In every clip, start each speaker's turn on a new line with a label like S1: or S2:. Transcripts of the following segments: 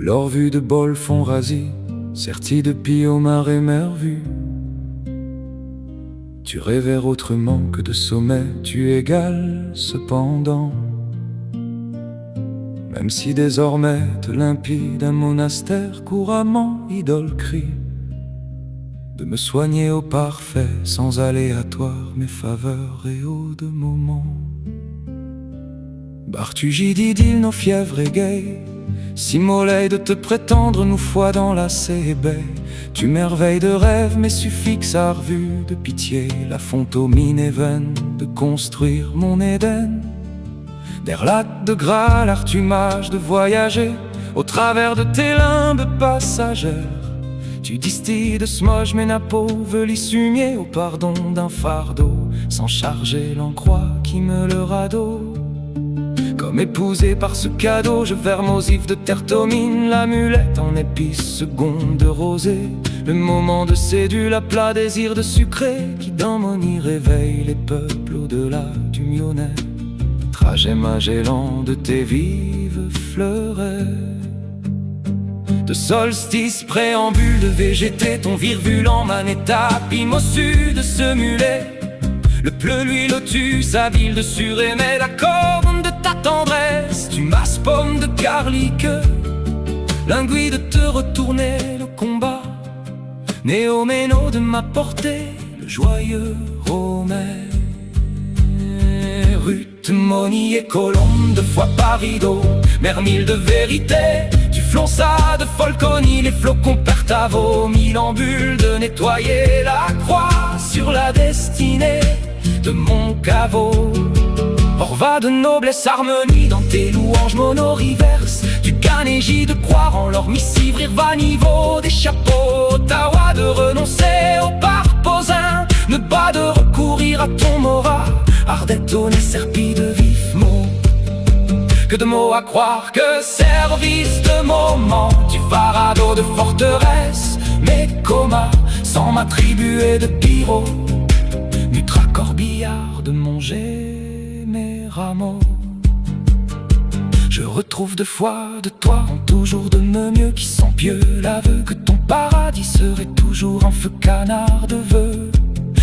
S1: leur vue de bol fond rasé, sertis de pis au marais mervu. Tu rêvais autrement que de sommet, tu égales cependant. Même si désormais te limpide un monastère couramment idole crie de me soigner au parfait, sans aléatoire, mes faveurs et eaux de moments. Bartugis d'idylle nos fièvres égayes, si mollet de te prétendre nous foi dans la baie. Tu merveilles de rêve, mes suffixes à revue de pitié, la fonte aux mines et veines de construire mon Éden. D'Erlac de Graal, artumage de voyager au travers de tes limbes passagères. Tu distilles de smog mes nappos, velissumier au pardon d'un fardeau, sans charger l'encroix qui me le radeau. Comme épousé par ce cadeau, je vermosif de tertomine, l'amulette en épice seconde de rosée. Le moment de sédule à plat désir de sucré, qui dans mon nid réveille les peuples au-delà du Mionnet. Trajet Magellan de tes vives fleurets. De solstice, préambule de végété, ton virulent manéta, pime au sud ce mulet. Le pleu, lui, lotus, habile de surémé, la corne de ta tendresse, tu masses pomme de garlic, l'ingui de te retourner le combat, néoméno de m'apporter le joyeux romain. Ruth, Moni et Colombe, de fois par rideau, mermille de vérité, tu flonças de Folconi, les flocons perdent à vos mille ambules de nettoyer la croix sur la destinée de mon caveau. Orva de noblesse, harmonie dans tes louanges monoriverses, du canégie de croire en leur missive, rire niveau des chapeaux, Ottawa de renoncer au parposin, ne pas de recourir à ton morat, Ardetto n'est serpi de vifs mots. Que de mots à croire, que service de moment, du fardeau de forteresse, mes comas, sans m'attribuer de pyro, Nutra corbillard de manger mes rameaux. Je retrouve de foi de toi en toujours de me mieux, qui sent pieux l'aveu que ton paradis serait toujours un feu canard de vœux.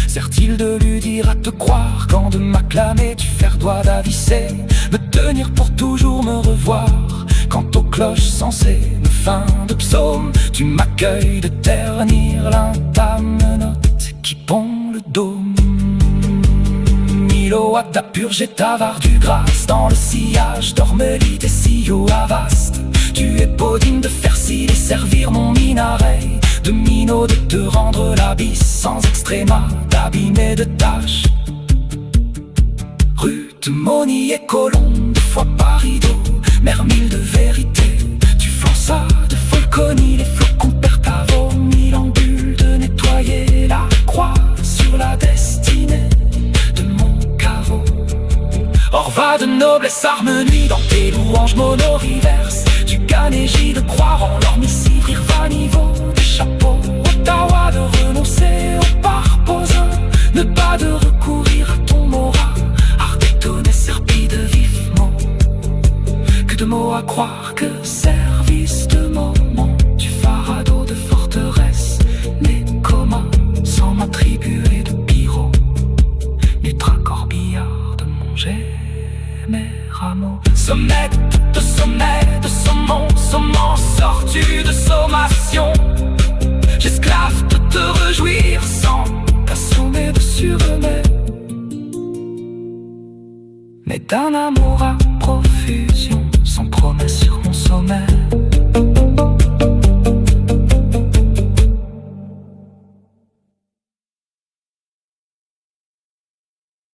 S1: Sert-il de lui dire à te croire, quand de m'acclamer tu ferdois d'avisser, me tenir pour toujours me revoir, quand aux cloches censées me fin de psaume, tu m'accueilles de ternir l'intame note qui pond le dôme. Milo à ta purge et t'avare du grâce, dans le sillage d'Ormelite et Sillot Avaste. Tu es podine de faire cils et servir mon minaret, de minot de te rendre l'abysse sans extrémat, d'abîmer de tâches. Ruth, Moni et Colombe, fois par rideau, mermille de vérité, tu flonças de Folconi, les flocons perdent à vos mille ambules de nettoyer la croix sur la destinée de mon caveau. Orva de noblesse, harmonie dans tes louanges monoriverses, du canégie de croire en leur missive, rire va niveau des chapeaux, Ottawa de renoncer au parposin, ne pas de recourir à ton morat, Ardetto n'est serpi de vifs mots. Que de mots à croire, que service de moment, du fardeau de forteresse, les comas, sans m'attribuer de pyro, Nutra corbillard de manger mes rameaux. Sommet de saumon, saumon sortu de sommation, j'esclave de te réjouir sans t'assommer de suremets, mais d'un amour à profusion, sans promesse sur mon sommet.